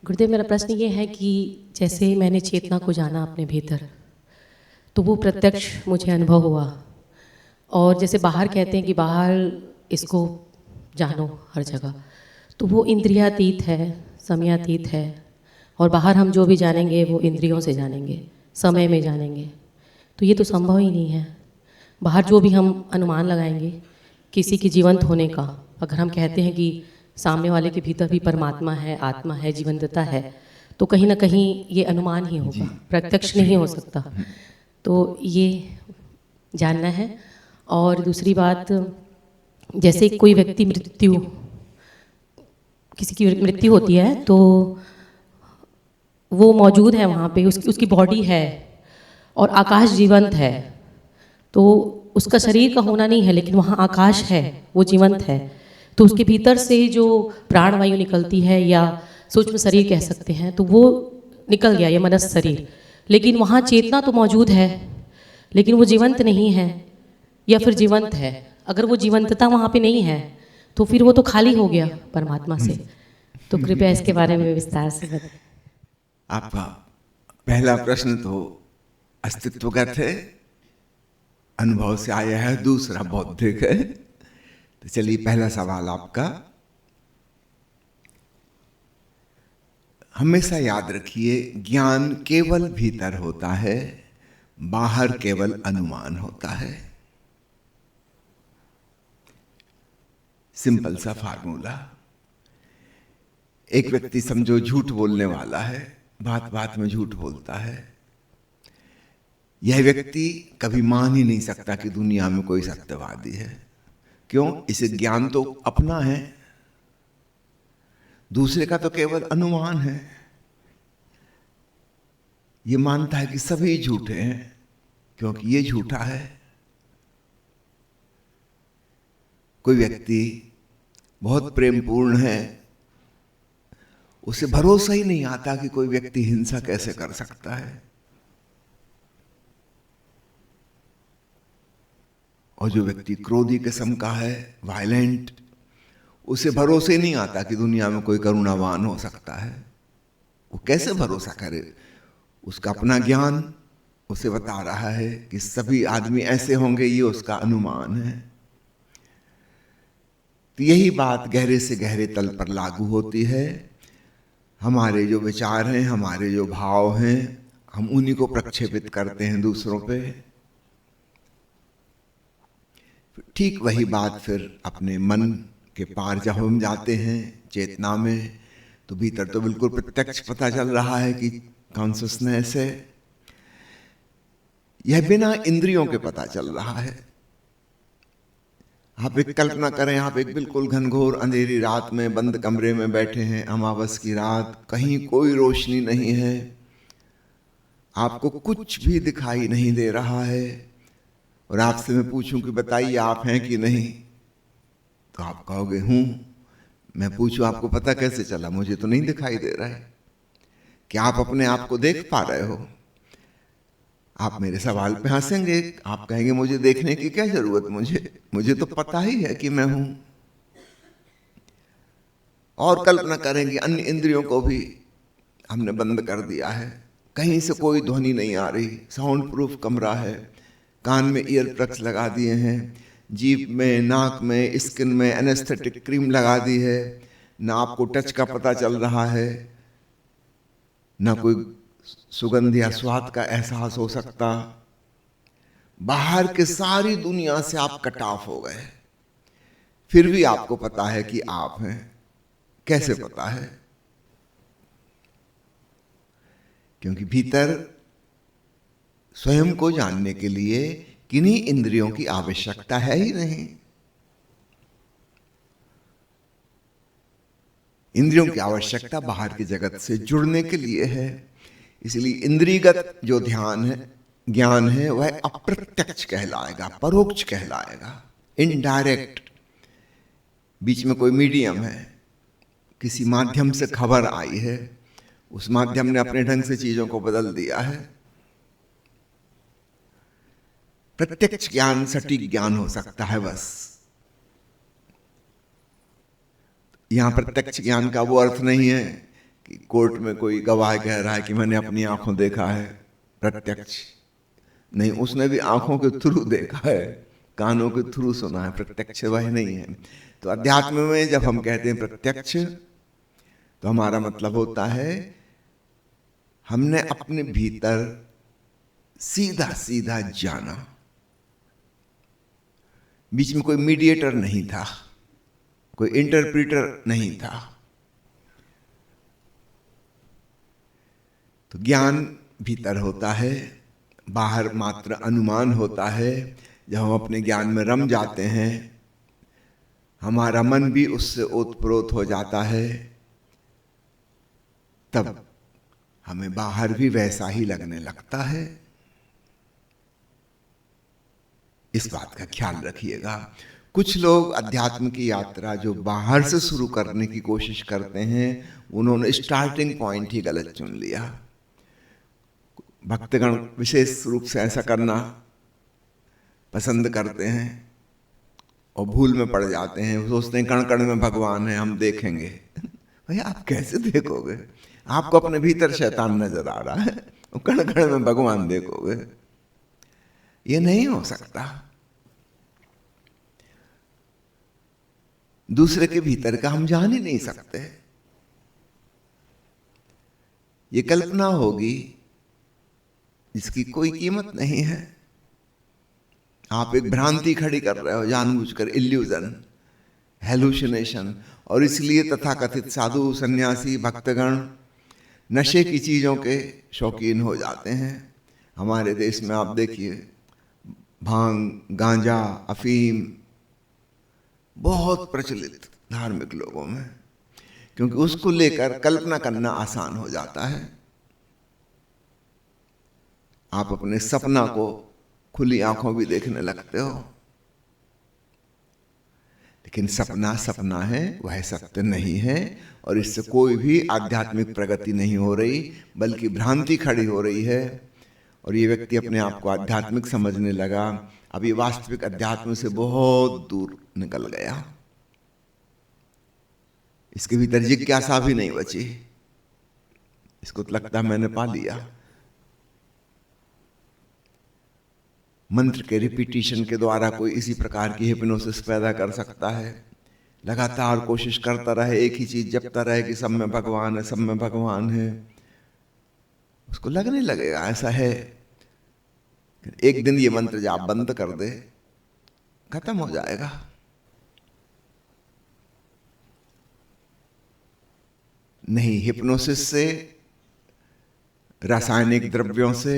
गुरुदेव, मेरा प्रश्न ये है कि जैसे मैंने चेतना को जाना अपने भीतर, तो वो प्रत्यक्ष मुझे अनुभव हुआ। और जैसे बाहर कहते हैं कि बाहर इसको जानो हर जगह, तो वो इंद्रियातीत है, समयातीत है। और बाहर हम जो भी जानेंगे वो इंद्रियों से जानेंगे, समय में जानेंगे। तो ये तो संभव ही नहीं है। बाहर जो भी हम अनुमान लगाएंगे किसी के जीवंत होने का, अगर हम कहते हैं कि सामने वाले के भीतर भी परमात्मा है, आत्मा है, जीवंतता है, तो कहीं ना कहीं ये अनुमान ही होगा, प्रत्यक्ष नहीं हो सकता। तो ये जानना है। और दूसरी बात, जैसे कोई व्यक्ति किसी की मृत्यु होती है तो वो मौजूद है वहाँ पे, उसकी बॉडी है और आकाश जीवंत है। तो उसका शरीर का होना नहीं है, लेकिन वहाँ आकाश है, वो जीवंत है। तो उसके भीतर से जो प्राणवायु निकलती है, या सूक्ष्म शरीर कह सकते हैं, तो वो निकल गया, ये मनस शरीर। लेकिन वहाँ चेतना तो मौजूद है, लेकिन वो जीवंत नहीं है, या फिर जीवंत है। अगर वो जीवंतता वहाँ पे नहीं है तो फिर वो तो खाली हो गया परमात्मा से। तो कृपया इसके बारे में विस्तार से बताएं। आपका पहला प्रश्न तो अस्तित्वगत है, अनुभव से आया है, दूसरा बौद्धिक है। तो चलिए, पहला सवाल आपका, हमेशा याद रखिए, ज्ञान केवल भीतर होता है, बाहर केवल अनुमान होता है। सिंपल सा फार्मूला। एक व्यक्ति समझो झूठ बोलने वाला है, बात बात में झूठ बोलता है। यह व्यक्ति कभी मान ही नहीं सकता कि दुनिया में कोई सत्यवादी है। क्यों? इसे ज्ञान तो अपना है, दूसरे का तो केवल अनुमान है। ये मानता है कि सभी झूठे हैं क्योंकि ये झूठा है। कोई व्यक्ति बहुत प्रेमपूर्ण है, उसे भरोसा ही नहीं आता कि कोई व्यक्ति हिंसा कैसे कर सकता है। और जो व्यक्ति क्रोधी किस्म का है, वायलेंट, उसे भरोसा ही नहीं आता कि दुनिया में कोई करुणावान हो सकता है। वो कैसे भरोसा करे? उसका अपना ज्ञान उसे बता रहा है कि सभी आदमी ऐसे होंगे, ये उसका अनुमान है। तो यही बात गहरे से गहरे तल पर लागू होती है। हमारे जो विचार हैं, हमारे जो भाव हैं, हम उन्हीं को प्रक्षेपित करते हैं दूसरों पे। ठीक वही बात फिर अपने मन के पार जब हम जाते हैं चेतना में, तो भीतर तो बिल्कुल प्रत्यक्ष पता चल रहा है कि कॉन्शियसनेस है। यह बिना इंद्रियों के पता चल रहा है। आप एक कल्पना करें, आप एक बिल्कुल घनघोर अंधेरी रात में बंद कमरे में बैठे हैं, अमावस की रात, कहीं कोई रोशनी नहीं है, आपको कुछ भी दिखाई नहीं दे रहा है, और आपसे मैं पूछूं कि बताइए आप हैं कि नहीं, तो आप कहोगे हूं। मैं पूछूं आपको पता कैसे चला? मुझे तो नहीं दिखाई दे रहा है। क्या आप अपने आप को देख पा रहे हो? आप मेरे सवाल पे हंसेंगे, आप कहेंगे मुझे देखने की क्या जरूरत, मुझे तो पता ही है कि मैं हूं। और कल्पना करेंगे अन्य इंद्रियों को भी हमने बंद कर दिया है, कहीं से कोई ध्वनि नहीं आ रही, साउंड प्रूफ कमरा है, कान में ईयर प्लग्स लगा दिए हैं, जीभ में, नाक में, स्किन में एनेस्थेटिक क्रीम लगा दी है, ना आपको टच का पता चल रहा है, ना कोई सुगंध या स्वाद का एहसास हो सकता। बाहर के सारी दुनिया से आप कट ऑफ हो गए, फिर भी आपको पता है कि आप हैं। कैसे पता है? क्योंकि भीतर स्वयं को जानने के लिए किन्हीं इंद्रियों की आवश्यकता है ही नहीं। इंद्रियों की आवश्यकता बाहर की जगत से जुड़ने के लिए है। इसलिए इंद्रियगत जो ध्यान है, ज्ञान है, वह अप्रत्यक्ष कहलाएगा, परोक्ष कहलाएगा, इनडायरेक्ट। बीच में कोई मीडियम है, किसी माध्यम से खबर आई है, उस माध्यम ने अपने ढंग से चीजों को बदल दिया है। प्रत्यक्ष ज्ञान सटीक ज्ञान हो सकता है बस। यहां प्रत्यक्ष ज्ञान का वो अर्थ नहीं है कि कोर्ट में कोई गवाह कह रहा है कि मैंने अपनी आंखों देखा है, प्रत्यक्ष नहीं, उसने भी आंखों के थ्रू देखा है, कानों के थ्रू सुना है, प्रत्यक्ष वह नहीं है। तो अध्यात्म में जब हम कहते हैं प्रत्यक्ष, तो हमारा मतलब होता है हमने अपने भीतर सीधा सीधा जाना, बीच में कोई मीडिएटर नहीं था, कोई इंटरप्रीटर नहीं था। तो ज्ञान भीतर होता है, बाहर मात्र अनुमान होता है। जब हम अपने ज्ञान में रम जाते हैं, हमारा मन भी उससे ओतप्रोत हो जाता है, तब हमें बाहर भी वैसा ही लगने लगता है। इस बात का ख्याल रखिएगा। कुछ लोग अध्यात्म की यात्रा जो बाहर से शुरू करने की कोशिश करते हैं, उन्होंने स्टार्टिंग पॉइंट ही गलत चुन लिया। भक्तगण विशेष रूप से ऐसा करना पसंद करते हैं और भूल में पड़ जाते हैं। वो सोचते हैं कण कण में भगवान है, हम देखेंगे। भैया आप कैसे देखोगे? आपको अपने भीतर शैतान नजर आ रहा है, कण कण में भगवान देखोगे? ये नहीं हो सकता। दूसरे के भीतर का हम जान ही नहीं सकते। ये कल्पना होगी जिसकी कोई कीमत नहीं है। आप एक भ्रांति खड़ी कर रहे हो जानबूझकर, इल्यूजन, हेलुसिनेशन। और इसलिए तथाकथित साधु, सन्यासी, भक्तगण नशे की चीजों के शौकीन हो जाते हैं। हमारे देश में आप देखिए, भांग, गांजा, अफीम बहुत प्रचलित धार्मिक लोगों में, क्योंकि उसको लेकर कल्पना करना आसान हो जाता है। आप अपने सपना को खुली आंखों भी देखने लगते हो, लेकिन सपना सपना है, वह सत्य नहीं है। और इससे कोई भी आध्यात्मिक प्रगति नहीं हो रही, बल्कि भ्रांति खड़ी हो रही है। और ये व्यक्ति अपने आप को आध्यात्मिक समझने लगा, अब ये वास्तविक अध्यात्म से बहुत दूर निकल गया। इसके भीतर जिज्ञासा भी नहीं बची। इसको तो लगता है मैंने पा लिया। मंत्र के रिपीटिशन के द्वारा कोई इसी प्रकार की हिप्नोसिस पैदा कर सकता है। लगातार कोशिश करता रहे, एक ही चीज जपता रहे कि सब में भगवान है, सब में भगवान है, उसको लगने लगेगा ऐसा है। एक दिन ये मंत्र जाप बंद कर दे, खत्म हो जाएगा। नहीं, हिप्नोसिस से, रासायनिक द्रव्यों से,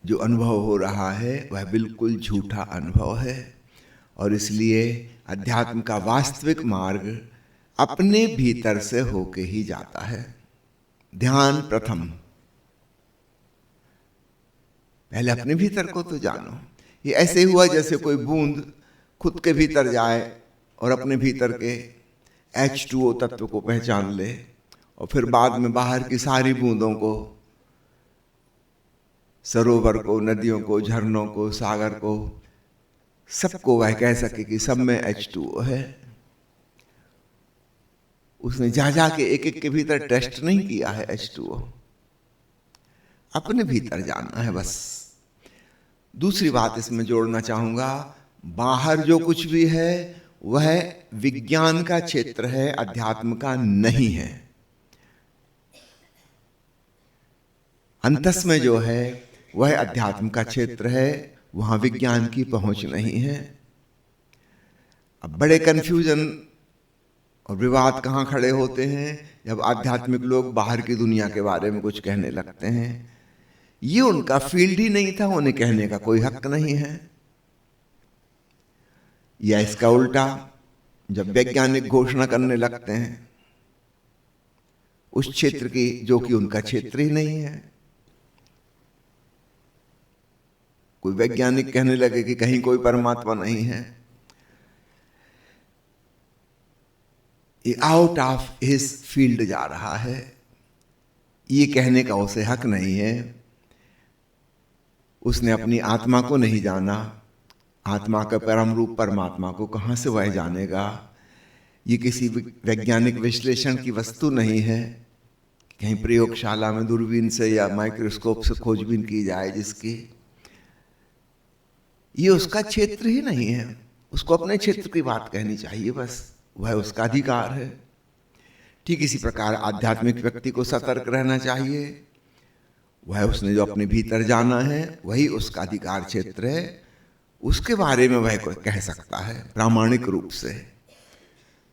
जो अनुभव हो रहा है वह बिल्कुल झूठा अनुभव है। और इसलिए अध्यात्म का वास्तविक मार्ग अपने भीतर से होके ही जाता है। ध्यान प्रथम, पहले अपने भीतर को तो जानो। ये ऐसे हुआ जैसे कोई बूंद खुद के भीतर जाए और अपने भीतर के H2O तत्व को पहचान ले, और फिर बाद में बाहर की सारी बूंदों को, सरोवर को, नदियों को, झरनों को, सागर को, सबको वह कह सके कि सब में H2O है। उसने जा के एक एक के भीतर टेस्ट नहीं किया है H2O। अपने भीतर जानना है बस। दूसरी बात इसमें जोड़ना चाहूंगा, बाहर जो कुछ भी है वह विज्ञान का क्षेत्र है, अध्यात्म का नहीं है। अंतस में जो है वह अध्यात्म का क्षेत्र है, वहां विज्ञान की पहुंच नहीं है। अब बड़े कंफ्यूजन और विवाद कहां खड़े होते हैं, जब आध्यात्मिक लोग बाहर की दुनिया के बारे में कुछ कहने लगते हैं। ये उनका फील्ड ही नहीं था, उन्हें कहने का कोई हक नहीं है। या इसका उल्टा, जब वैज्ञानिक घोषणा करने लगते हैं उस क्षेत्र की जो कि उनका क्षेत्र ही नहीं है। कोई वैज्ञानिक कहने लगे कि कहीं कोई परमात्मा नहीं है, ये आउट ऑफ हिज फील्ड जा रहा है, ये कहने का उसे हक नहीं है। उसने अपनी आत्मा को नहीं जाना, आत्मा का परम रूप परमात्मा को कहां से वह जानेगा। ये किसी वैज्ञानिक विश्लेषण की वस्तु नहीं है, कहीं प्रयोगशाला में दूरबीन से या माइक्रोस्कोप से खोजबीन की जाए जिसकी। ये उसका क्षेत्र ही नहीं है, उसको अपने क्षेत्र की बात कहनी चाहिए, बस वह उसका अधिकार है। ठीक इसी प्रकार आध्यात्मिक व्यक्ति को सतर्क रहना चाहिए। वह उसने जो अपने भीतर जाना है वही उसका अधिकार क्षेत्र है, उसके बारे में वह कह सकता है प्रामाणिक रूप से।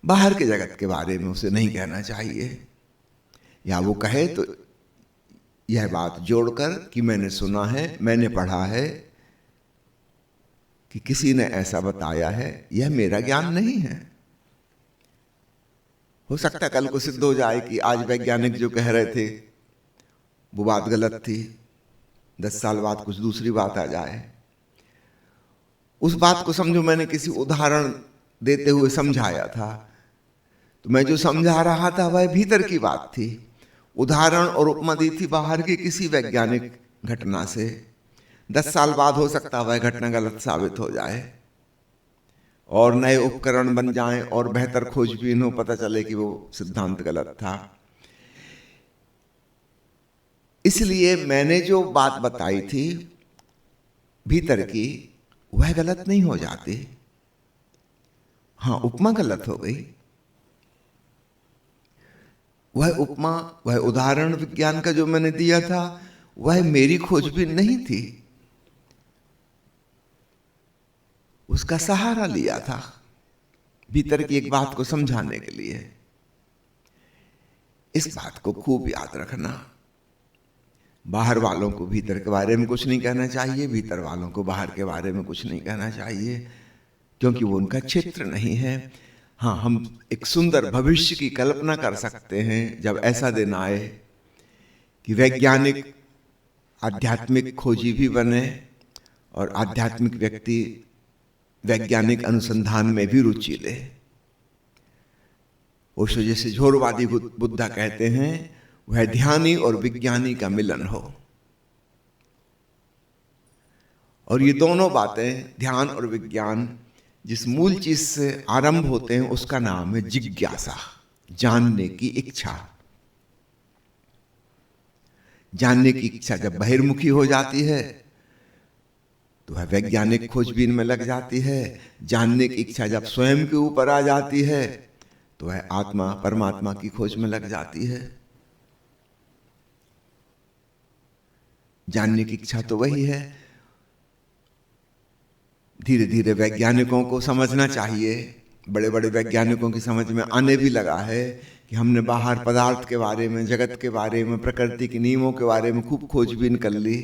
बाहर के जगत के बारे में उसे नहीं कहना चाहिए, या वो कहे तो यह बात जोड़कर कि मैंने सुना है, मैंने पढ़ा है कि किसी ने ऐसा बताया है, यह मेरा ज्ञान नहीं है। हो सकता है कल को सिद्ध हो जाए कि आज वैज्ञानिक जो कह रहे थे वो बात गलत थी, 10 साल बाद कुछ दूसरी बात आ जाए। उस बात को समझो मैंने किसी उदाहरण देते हुए समझाया था, तो मैं जो समझा रहा था वह भीतर की बात थी। उदाहरण और उपमा दी थी बाहर की किसी वैज्ञानिक घटना से। 10 साल बाद हो सकता है वह घटना गलत साबित हो जाए और नए उपकरण बन जाएं और बेहतर खोजबीन हो, पता चले कि वो सिद्धांत गलत था। इसलिए मैंने जो बात बताई थी भीतर की, वह गलत नहीं हो जाती। हाँ, उपमा गलत हो गई। वह उपमा, वह उदाहरण विज्ञान का जो मैंने दिया था वह मेरी खोजबीन नहीं थी, उसका सहारा लिया था भीतर की एक बात को समझाने के लिए। इस बात को खूब याद रखना। बाहर वालों को भीतर के बारे में कुछ नहीं कहना चाहिए, भीतर वालों को बाहर के बारे में कुछ नहीं कहना चाहिए, क्योंकि वो उनका क्षेत्र नहीं है। हाँ, हम एक सुंदर भविष्य की कल्पना कर सकते हैं जब ऐसा दिन आए कि वैज्ञानिक आध्यात्मिक खोजी भी बने और आध्यात्मिक व्यक्ति वैज्ञानिक अनुसंधान में भी रुचि ले। ओशो जैसे झोरवादी बुद्धा कहते हैं, वह ध्यानी और विज्ञानी का मिलन हो। और ये दोनों बातें, ध्यान और विज्ञान, जिस मूल चीज से आरंभ होते हैं उसका नाम है जिज्ञासा, जानने की इच्छा। जानने की इच्छा जब बहिर्मुखी हो जाती है तो वह वैज्ञानिक खोजबीन में लग जाती है। जानने की इच्छा जब स्वयं के ऊपर आ जाती है तो वह आत्मा परमात्मा की खोज में लग जाती है। जानने की इच्छा तो वही है। धीरे धीरे वैज्ञानिकों को समझना चाहिए, बड़े बड़े वैज्ञानिकों की समझ में आने भी लगा है कि हमने बाहर पदार्थ के बारे में, जगत के बारे में, प्रकृति के नियमों के बारे में खूब खोजबीन कर ली,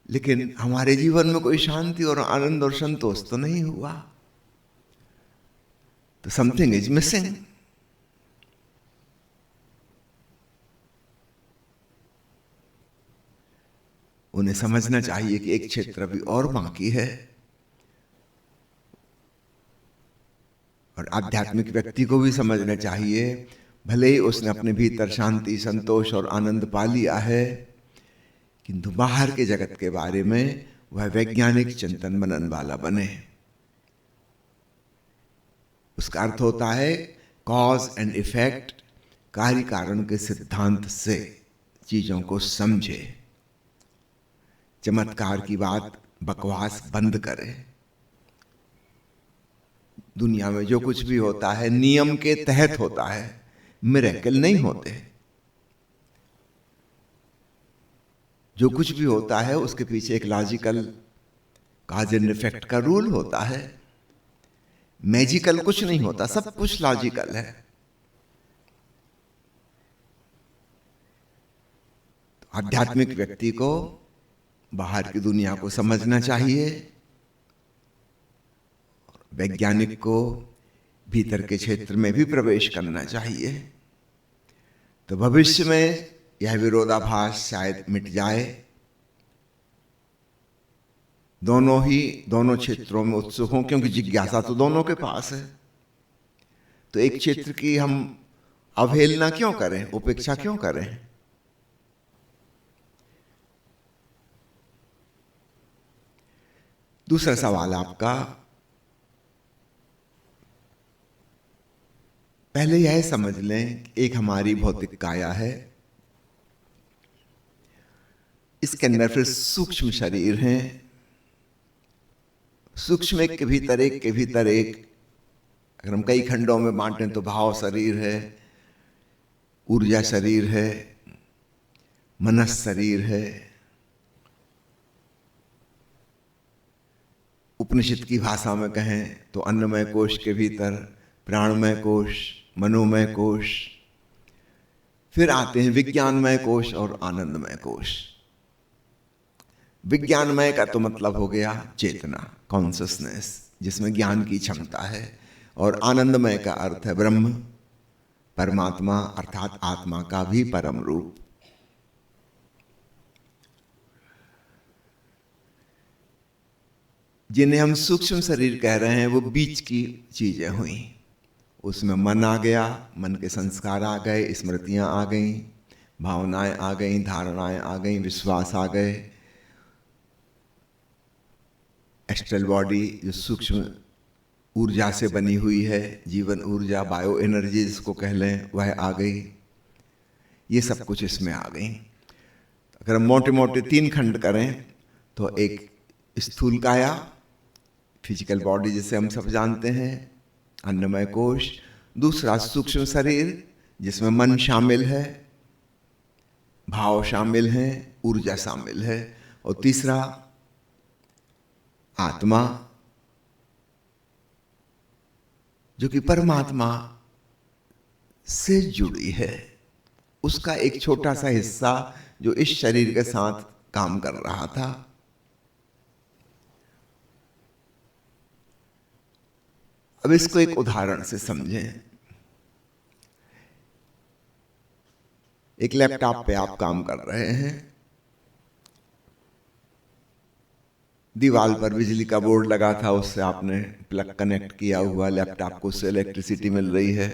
लेकिन हमारे जीवन में कोई शांति और आनंद और संतोष तो नहीं हुआ। तो समथिंग इज मिसिंग। उन्हें समझना चाहिए कि एक क्षेत्र अभी और बाकी है। और आध्यात्मिक व्यक्ति को भी समझना चाहिए, भले ही उसने अपने भीतर शांति, संतोष और आनंद पा लिया है, किंतु बाहर के जगत के बारे में वह वैज्ञानिक चिंतन मनन वाला बने। उसका अर्थ होता है कॉज एंड इफेक्ट, कार्य कारण के सिद्धांत से चीजों को समझे। चमत्कार की बात, बकवास बंद करे। दुनिया में जो कुछ भी होता है नियम के तहत होता है, मिरेकल नहीं होते। जो कुछ भी होता है उसके पीछे एक लॉजिकल कॉज एंड इफेक्ट का रूल होता है। मैजिकल कुछ नहीं होता, सब कुछ लॉजिकल है। तो आध्यात्मिक व्यक्ति को बाहर की दुनिया को समझना चाहिए, वैज्ञानिक को भीतर के क्षेत्र में भी प्रवेश करना चाहिए। तो भविष्य में यह विरोधाभास शायद मिट जाए। दोनों क्षेत्रों में उत्सुक हों, क्योंकि जिज्ञासा तो दोनों के पास है। तो एक क्षेत्र की हम अवहेलना क्यों करें, उपेक्षा क्यों करें? दूसरा सवाल आपका, पहले यह समझ लें कि एक हमारी भौतिक काया है, इसके अंदर फिर सूक्ष्म शरीर हैं, सूक्ष्म एक के भीतर एक के भीतर एक, अगर हम कई खंडों में बांटें तो भाव शरीर है, ऊर्जा शरीर है, मनस शरीर है। उपनिषद की भाषा में कहें तो अन्नमय कोश के भीतर प्राणमय कोश, मनोमय कोश, फिर आते हैं विज्ञानमय कोश और आनंदमय कोश। विज्ञानमय का तो मतलब हो गया चेतना, कॉन्शसनेस, जिसमें ज्ञान की क्षमता है, और आनंदमय का अर्थ है ब्रह्म, परमात्मा अर्थात आत्मा का भी परम रूप। जिन्हें हम सूक्ष्म शरीर कह रहे हैं वो बीच की चीजें हुई, उसमें मन आ गया, मन के संस्कार आ गए, स्मृतियां आ गईं, भावनाएं आ गईं, धारणाएं आ गईं, विश्वास आ गए। एस्ट्रल बॉडी जो सूक्ष्म ऊर्जा से बनी हुई है, जीवन ऊर्जा, बायो एनर्जी जिसको कह लें, वह आ गई। ये सब कुछ इसमें आ गई। अगर हम मोटे मोटे 3 खंड करें तो एक स्थूल काया, फिजिकल बॉडी जिसे हम सब जानते हैं, अन्नमय कोश, दूसरा सूक्ष्म शरीर जिसमें मन शामिल है, भाव शामिल हैं, ऊर्जा शामिल है, और तीसरा आत्मा जो कि परमात्मा से जुड़ी है, उसका एक छोटा सा हिस्सा जो इस शरीर के साथ काम कर रहा था। अब इसको एक उदाहरण से समझें। एक लैपटॉप पे आप काम कर रहे हैं, दीवार पर बिजली का बोर्ड लगा था, उससे आपने प्लग कनेक्ट किया हुआ, लैपटॉप को उससे इलेक्ट्रिसिटी मिल रही है।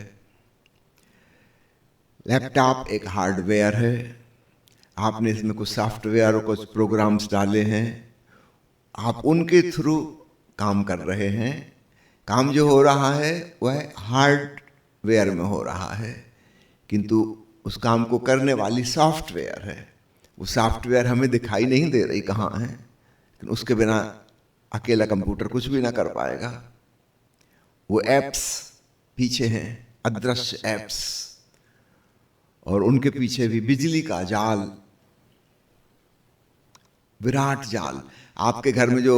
लैपटॉप एक हार्डवेयर है, आपने इसमें कुछ सॉफ्टवेयर और कुछ प्रोग्राम्स डाले हैं, आप उनके थ्रू काम कर रहे हैं। काम जो हो रहा है वह हार्डवेयर में हो रहा है, किंतु उस काम को करने वाली सॉफ्टवेयर है। वो सॉफ्टवेयर हमें दिखाई नहीं दे रही कहाँ है, लेकिन उसके बिना अकेला कंप्यूटर कुछ भी ना कर पाएगा। वो एप्स पीछे हैं, अदृश्य एप्स, और उनके पीछे भी बिजली का जाल, विराट जाल। आपके घर में जो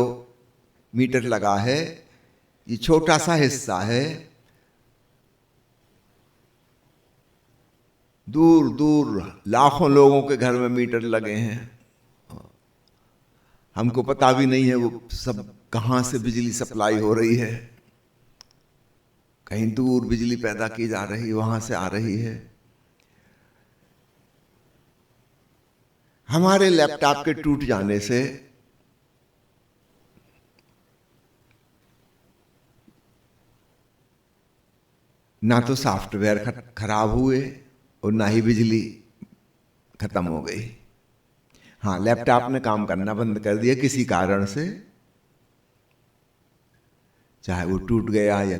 मीटर लगा है ये छोटा सा हिस्सा है, दूर दूर लाखों लोगों के घर में मीटर लगे हैं, हमको पता भी नहीं है वो सब कहां से बिजली सप्लाई हो रही है। कहीं दूर बिजली पैदा की जा रही, वहां से आ रही है। हमारे लैपटॉप के टूट जाने से ना तो सॉफ्टवेयर खराब हुए और ना ही बिजली खत्म हो गई। हाँ, लैपटॉप ने काम करना बंद कर दिया किसी कारण से, चाहे वो टूट गया या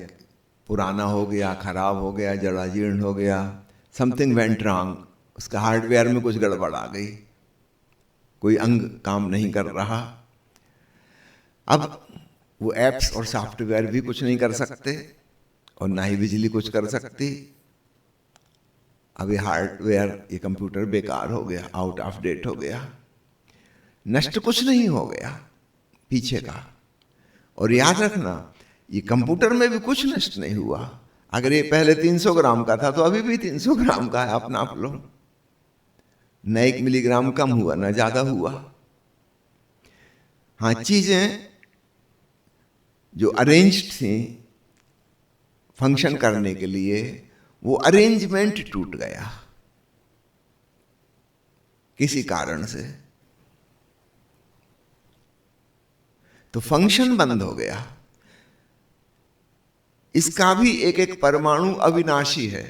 पुराना हो गया, खराब हो गया, जरा जीर्ण हो गया, समथिंग वेंट रॉन्ग, उसका हार्डवेयर में कुछ गड़बड़ आ गई, कोई अंग काम नहीं कर रहा। अब वो एप्स और सॉफ्टवेयर भी कुछ नहीं कर सकते और ना ही बिजली कुछ कर सकती। अब ये हार्डवेयर, ये कंप्यूटर बेकार हो गया, आउट ऑफ डेट हो गया, नष्ट कुछ नहीं हो गया पीछे का। और याद रखना, ये कंप्यूटर में भी कुछ नष्ट नहीं हुआ। अगर ये पहले 300 ग्राम का था तो अभी भी 300 ग्राम का है, अपना आप लो, न 1 मिलीग्राम कम हुआ न ज्यादा हुआ। हाँ, चीजें जो अरेंज्ड थी फंक्शन करने के लिए, वो अरेंजमेंट टूट गया किसी कारण से, तो फंक्शन बंद हो गया। इसका भी एक एक परमाणु अविनाशी है।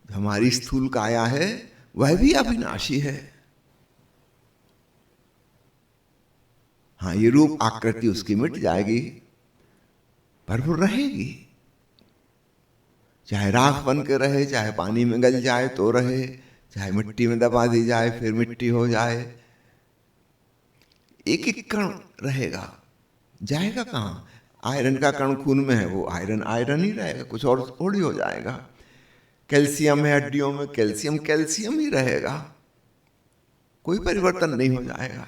हमारी स्थूल काया है वह भी अविनाशी है। हाँ, ये रूप आकृति उसकी मिट जाएगी पर वो रहेगी, चाहे राख बन के रहे, चाहे पानी में गल जाए तो रहे, चाहे मिट्टी में दबा दी जाए फिर मिट्टी हो जाए, एक एक कण रहेगा, जाएगा कहाँ? आयरन का कण खून में है, वो आयरन आयरन ही रहेगा, कुछ और थोड़ी हो जाएगा। कैल्शियम है हड्डियों में, कैल्शियम कैल्शियम ही रहेगा, कोई परिवर्तन नहीं हो जाएगा।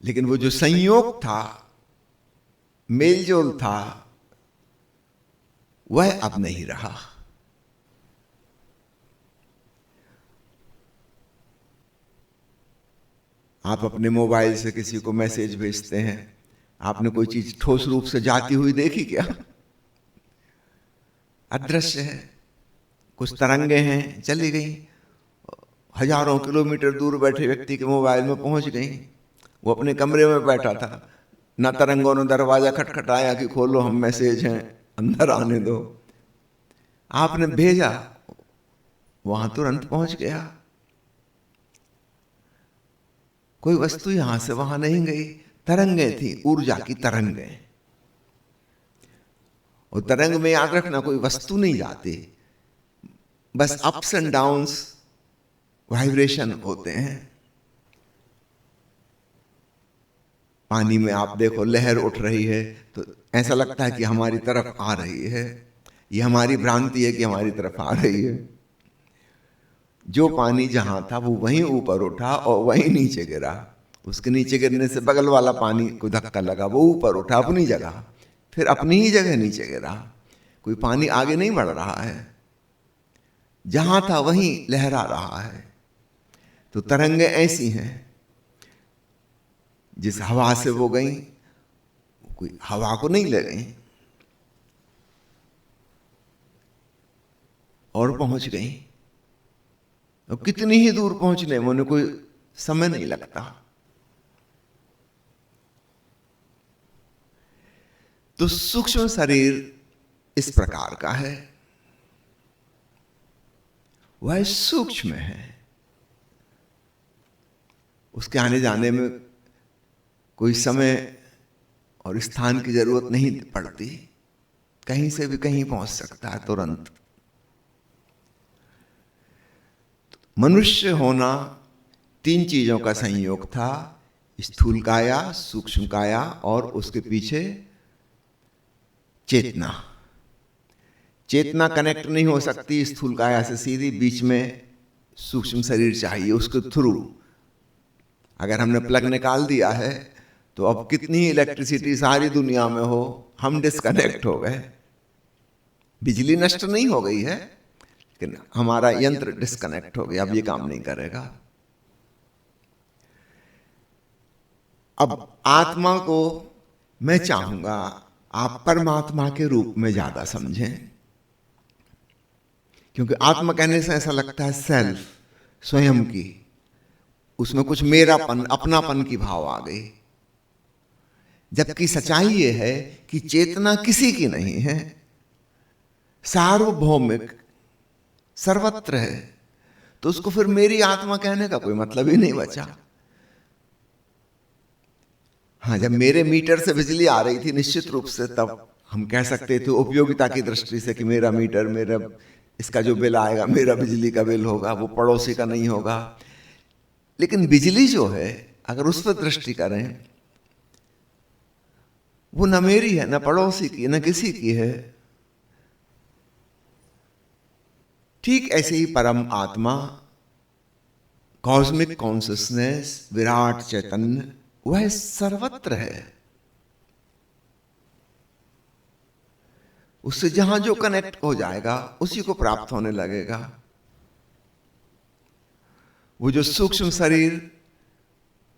लेकिन वो जो संयोग था, मेलजोल था, वह अब नहीं रहा। आप अपने मोबाइल से किसी को मैसेज भेजते हैं, आपने कोई चीज ठोस रूप से जाती हुई देखी क्या? अदृश्य है, कुछ तरंगे हैं चली गई, हजारों किलोमीटर दूर बैठे व्यक्ति के मोबाइल में पहुंच गई, वो अपने कमरे में बैठा था, न तरंगों ने दरवाजा खटखटाया कि खोलो हम मैसेज हैं अंदर आने दो, आपने भेजा, वहां तुरंत पहुंच गया। कोई वस्तु यहां से वहां नहीं गई, तरंगे थी, ऊर्जा की तरंगे। और तरंग में याद रखना कोई वस्तु नहीं जाती, बस अप्स एंड डाउन्स वाइब्रेशन होते हैं। पानी में आप देखो लहर उठ रही है तो ऐसा लगता है कि हमारी तरफ आ रही है, ये हमारी भ्रांति है कि हमारी तरफ आ रही है। जो पानी जहां था वो वहीं ऊपर उठा और वहीं नीचे गिरा, उसके नीचे गिरने से बगल वाला पानी को धक्का लगा, वो ऊपर उठा अपनी जगह, फिर अपनी ही जगह नीचे गिरा। कोई पानी आगे नहीं बढ़ रहा है, जहां था वहीं लहरा रहा है। तो तरंगे ऐसी हैं, जिस हवा से वो गई, कोई हवा को नहीं ले गई और पहुंच गई। और कितनी ही दूर पहुंचने में उन्हें कोई समय नहीं लगता। तो सूक्ष्म शरीर इस प्रकार का है, वह सूक्ष्म है, उसके आने जाने में कोई समय और स्थान की जरूरत नहीं पड़ती, कहीं से भी कहीं पहुंच सकता है तुरंत। मनुष्य होना तीन चीजों का संयोग था, स्थूल काया, सूक्ष्म काया और उसके पीछे चेतना। चेतना कनेक्ट नहीं हो सकती स्थूल काया से सीधी, बीच में सूक्ष्म शरीर चाहिए उसके थ्रू। अगर हमने प्लग निकाल दिया है तो अब कितनी ही इलेक्ट्रिसिटी सारी दुनिया में हो, हम डिस्कनेक्ट हो गए। बिजली नष्ट नहीं हो गई है, लेकिन हमारा यंत्र डिस्कनेक्ट हो गया, अब ये काम नहीं करेगा। अब आत्मा को मैं चाहूंगा आप परमात्मा के रूप में ज्यादा समझें, क्योंकि आत्मा कहने से ऐसा लगता है सेल्फ, स्वयं की, उसमें कुछ मेरापन, अपनापन की भाव आ गई। जबकि सच्चाई ये है कि चेतना किसी की नहीं है, सार्वभौमिक, सर्वत्र है। तो उसको फिर मेरी आत्मा कहने का कोई मतलब ही नहीं बचा। हाँ, जब मेरे मीटर से बिजली आ रही थी निश्चित रूप से, तब हम कह सकते थे उपयोगिता की दृष्टि से कि मेरा मीटर, मेरा इसका जो बिल आएगा, मेरा बिजली का बिल होगा, वो पड़ोसी का नहीं होगा। लेकिन बिजली जो है, अगर उस पर दृष्टि करें, वो न मेरी है, न पड़ोसी की, न किसी की है। ठीक ऐसे ही परम आत्मा, कॉस्मिक कॉन्शियसनेस, विराट चैतन्य, वह सर्वत्र है। उससे जहां जो कनेक्ट हो जाएगा उसी को प्राप्त होने लगेगा। वो जो सूक्ष्म शरीर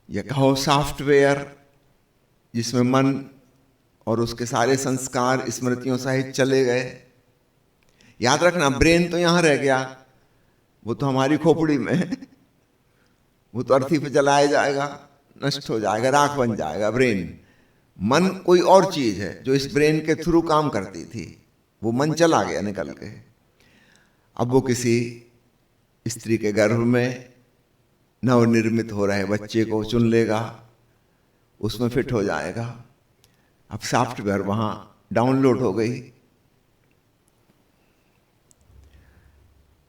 या कहो सॉफ्टवेयर, जिसमें मन और उसके सारे संस्कार स्मृतियों सहित चले गए। याद रखना, ब्रेन तो यहां रह गया, वो तो हमारी खोपड़ी में है, वो तो अर्थी पे जलाया जाएगा, नष्ट हो जाएगा, राख बन जाएगा ब्रेन। मन कोई और चीज है जो इस ब्रेन के थ्रू काम करती थी, वो मन चला गया निकल के। अब वो किसी स्त्री के गर्भ में नवनिर्मित हो रहे बच्चे को चुन लेगा, उसमें फिट हो जाएगा। अब सॉफ्टवेयर वहां डाउनलोड हो गई।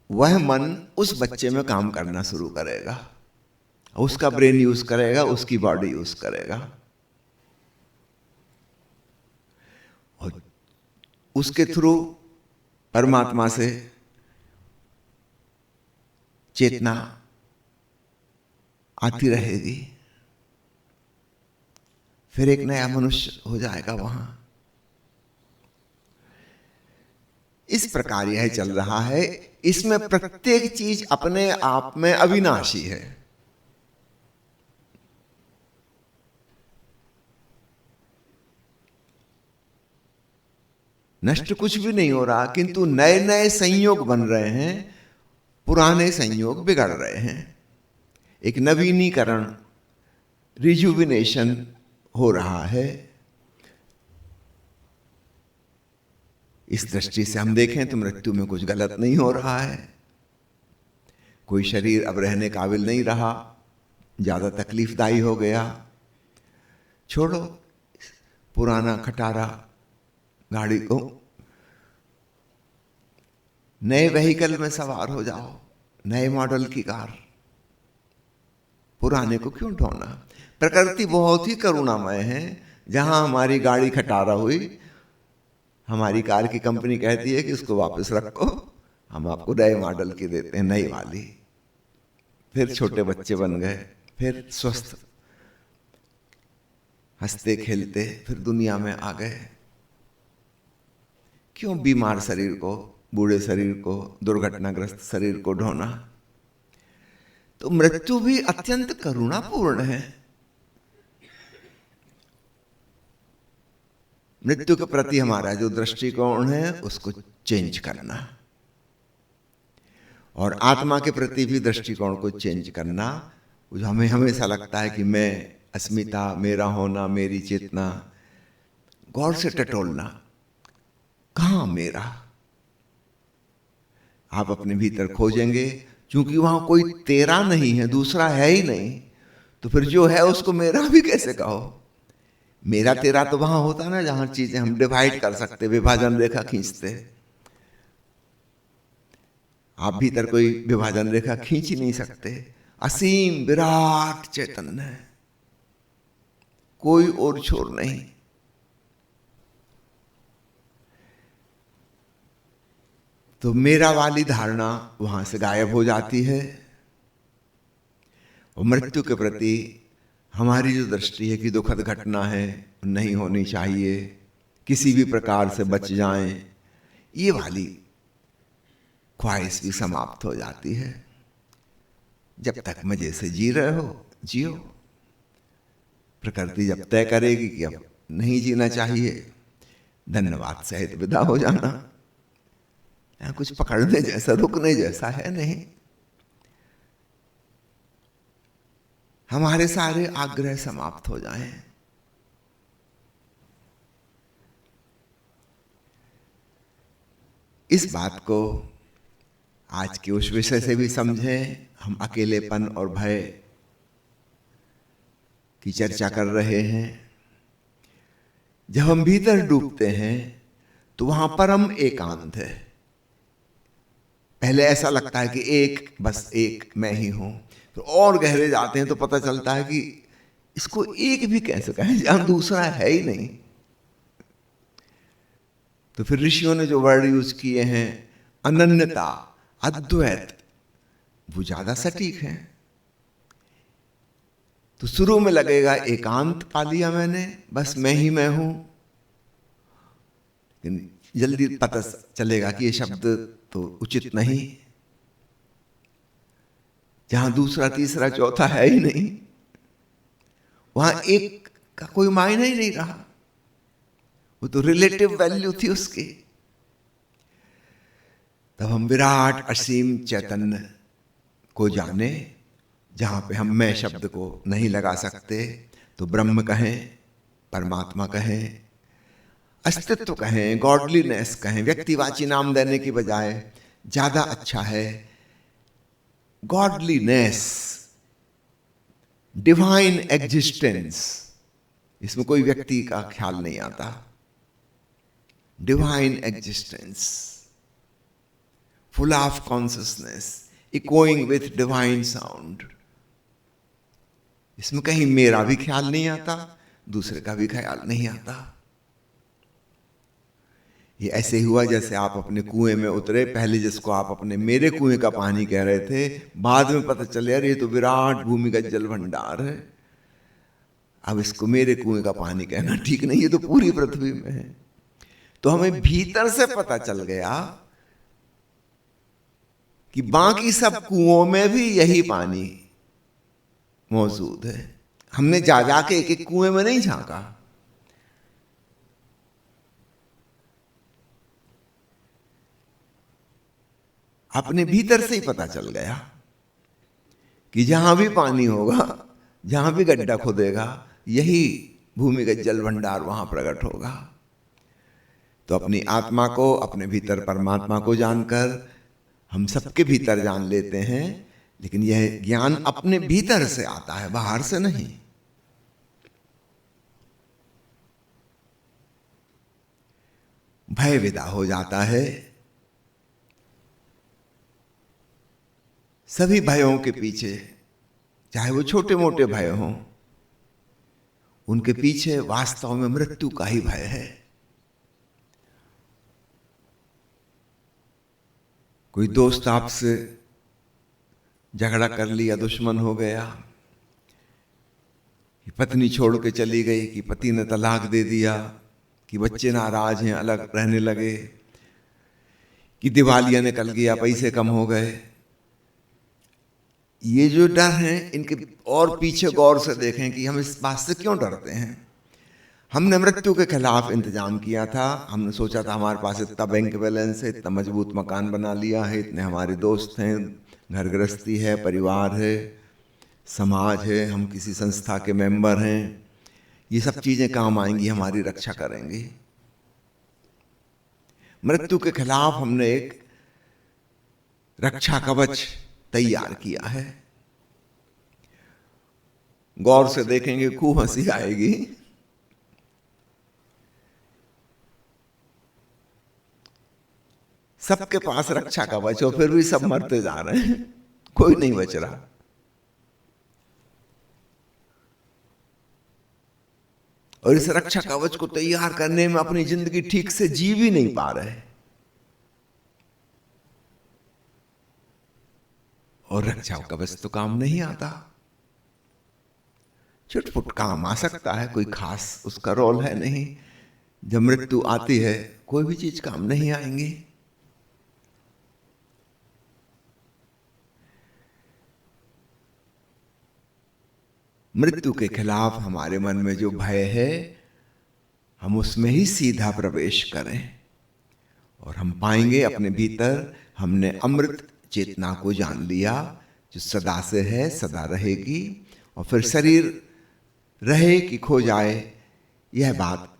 वह मन उस बच्चे में काम करना शुरू करेगा, उसका ब्रेन यूज करेगा, उसकी बॉडी यूज करेगा, और उसके थ्रू परमात्मा से चेतना आती रहेगी। फिर एक नया मनुष्य हो जाएगा वहां। इस प्रकार यह चल रहा है। इसमें प्रत्येक चीज अपने आप में अविनाशी है। नष्ट कुछ भी नहीं हो रहा, किंतु नए नए संयोग बन रहे हैं, पुराने संयोग बिगड़ रहे हैं। एक नवीनीकरण, रिजुविनेशन हो रहा है। इस दृष्टि से हम देखें तो मृत्यु में कुछ गलत नहीं हो रहा है। कोई शरीर अब रहने काबिल नहीं रहा, ज्यादा तकलीफदायी हो गया, छोड़ो पुराना खटारा गाड़ी को, नए व्हीकल में सवार हो जाओ, नए मॉडल की कार। पुराने को क्यों ढोना? प्रकृति बहुत ही करुणामय है। जहां हमारी गाड़ी खटारा हुई, हमारी कार की कंपनी कहती है कि इसको वापस रखो, हम आपको नए मॉडल की देते हैं, नई वाली। फिर छोटे बच्चे बन गए, फिर स्वस्थ हंसते खेलते फिर दुनिया में आ गए। क्यों बीमार शरीर को, बूढ़े शरीर को, दुर्घटनाग्रस्त शरीर को ढोना? तो मृत्यु भी अत्यंत करुणापूर्ण है। मृत्यु के प्रति हमारा जो दृष्टिकोण है उसको चेंज करना, और आत्मा के प्रति भी दृष्टिकोण को चेंज करना। हमें हमेशा लगता है कि मैं, अस्मिता, मेरा होना, मेरी चेतना, गौर से टटोलना, कहां मेरा? आप अपने भीतर खोजेंगे, क्योंकि वहां कोई तेरा नहीं है, दूसरा है ही नहीं, तो फिर जो है उसको मेरा भी कैसे कहो? मेरा तेरा तो वहां होता ना जहां चीजें हम डिवाइड कर सकते, विभाजन रेखा खींचते। आप भीतर कोई विभाजन रेखा खींच ही नहीं सकते। असीम विराट चैतन्य है, कोई और छोर नहीं। तो मेरा वाली धारणा वहां से गायब हो जाती है, और मृत्यु के प्रति हमारी जो दृष्टि है कि दुखद घटना है, नहीं होनी चाहिए, किसी भी प्रकार से बच जाएं, ये वाली ख्वाहिश भी समाप्त हो जाती है। जब तक मजे से जी रहे हो जियो। प्रकृति जब तय करेगी कि अब नहीं जीना चाहिए, धन्यवाद सहित विदा हो जाना। यहाँ कुछ पकड़ने जैसा, रुकने जैसा है नहीं। हमारे सारे आग्रह समाप्त हो जाएं। इस बात को आज के उस विषय से भी समझें। हम अकेलेपन और भय की चर्चा कर रहे हैं। जब हम भीतर डूबते हैं तो वहां परम एकांत है। पहले ऐसा लगता है कि एक, बस एक मैं ही हूं। तो और गहरे जाते हैं तो पता चलता है कि इसको एक भी कैसे कहें जहां दूसरा है ही नहीं। तो फिर ऋषियों ने जो वर्ड यूज किए हैं, अनन्यता, अद्वैत, वो ज्यादा सटीक है। तो शुरू में लगेगा एकांत पा लिया मैंने, बस मैं ही मैं हूं। जल्दी पता चलेगा कि ये शब्द तो उचित नहीं। जहां दूसरा, तीसरा, चौथा है ही नहीं, वहां एक का कोई मायना ही नहीं रहा। वो तो रिलेटिव वैल्यू थी उसकी। तब हम विराट असीम चैतन्य को जाने, जहां पे हम मैं शब्द को नहीं लगा सकते। तो ब्रह्म कहें, परमात्मा कहें, अस्तित्व कहें, गॉडलीनेस कहें, व्यक्तिवाची नाम देने की बजाय ज्यादा अच्छा है गॉडलीनेस, डिवाइन एग्जिस्टेंस। इसमें कोई व्यक्ति का ख्याल नहीं आता। Divine existence, full of consciousness, echoing with divine sound. इसमें कहीं मेरा भी ख्याल नहीं आता, दूसरे का भी ख्याल नहीं आता। ये ऐसे हुआ जैसे आप अपने कुएं में उतरे, पहले जिसको आप अपने मेरे कुएं का पानी कह रहे थे, बाद में पता चले यार ये तो विराट भूमिगत जल भंडार है। अब इसको मेरे कुएं का पानी कहना ठीक नहीं, ये तो पूरी पृथ्वी में है। तो हमें भीतर से पता चल गया कि बाकी सब कुओं में भी यही पानी मौजूद है। हमने जा जाके एक एक कुएं में नहीं झांका। अपने भीतर से ही पता चल गया कि जहां भी पानी होगा, जहां भी गड्ढा खोदेगा, यही भूमिगत जल भंडार वहां प्रकट होगा। तो अपनी आत्मा को, अपने भीतर परमात्मा को जानकर हम सबके भीतर जान लेते हैं, लेकिन यह ज्ञान अपने भीतर से आता है, बाहर से नहीं। भय विदा हो जाता है। सभी भयों के पीछे, चाहे वो छोटे मोटे भय हों, उनके पीछे वास्तव में मृत्यु का ही भय है। कोई दोस्त आपसे झगड़ा कर लिया, दुश्मन हो गया, कि पत्नी छोड़ के चली गई, कि पति ने तलाक दे दिया, कि बच्चे नाराज हैं, अलग रहने लगे, कि दिवालिया निकल गया, पैसे कम हो गए। ये जो डर हैं, इनके और पीछे गौर से देखें कि हम इस बात से क्यों डरते हैं। हमने मृत्यु के खिलाफ इंतजाम किया था। हमने सोचा था हमारे पास इतना बैंक बैलेंस है, इतना मजबूत मकान बना लिया है, इतने हमारे दोस्त हैं, घर गृहस्थी है, परिवार है, समाज है, हम किसी संस्था के मेंबर हैं, ये सब चीजें काम आएंगी, हमारी रक्षा करेंगी। मृत्यु के खिलाफ हमने एक रक्षा कवच तैयार किया है। गौर से देखेंगे, खूब हंसी आएगी। सबके पास रक्षा कवच हो, फिर भी सब मरते जा रहे हैं, कोई नहीं बच रहा। और इस रक्षा कवच को तैयार करने में अपनी जिंदगी ठीक से जी भी नहीं पा रहे। और रक्षा कवच तो काम नहीं आता, छुटपुट काम आ सकता है, कोई खास उसका रोल है नहीं। जब मृत्यु आती है, कोई भी चीज काम नहीं आएंगी। मृत्यु के खिलाफ हमारे मन में जो भय है, हम उसमें ही सीधा प्रवेश करें और हम पाएंगे अपने भीतर हमने अमृत चेतना को जान लिया, जो सदा से है, सदा रहेगी। और फिर शरीर रहे कि खो जाए, यह बात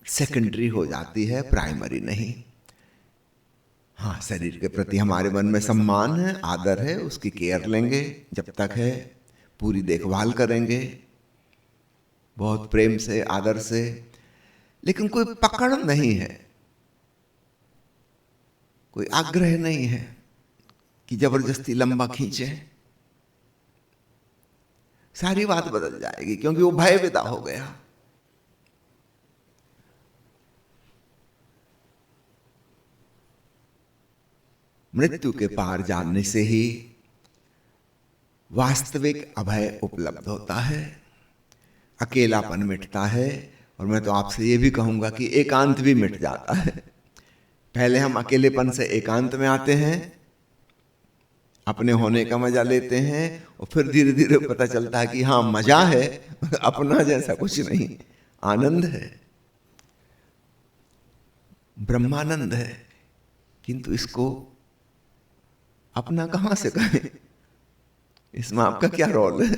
सेकेंडरी हो जाती है, प्राइमरी नहीं। हाँ, शरीर के प्रति हमारे मन में सम्मान है, आदर है, उसकी केयर लेंगे, जब तक है पूरी देखभाल करेंगे, बहुत प्रेम से, आदर से। लेकिन कोई पकड़ नहीं है, कोई आग्रह नहीं है कि जबरदस्ती लंबा खींचे। सारी बात बदल जाएगी, क्योंकि वो भय विदा हो गया। मृत्यु के पार जानने से ही वास्तविक अभय उपलब्ध होता है, अकेलापन मिटता है। और मैं तो आपसे ये भी कहूंगा कि एकांत भी मिट जाता है। पहले हम अकेलेपन से एकांत में आते हैं, अपने होने का मजा लेते हैं, और फिर धीरे धीरे पता चलता है कि हाँ मजा है, अपना जैसा कुछ नहीं, आनंद है, ब्रह्मानंद है। किंतु इसको अपना कहां से कहें, इसमें आपका क्या रोल है?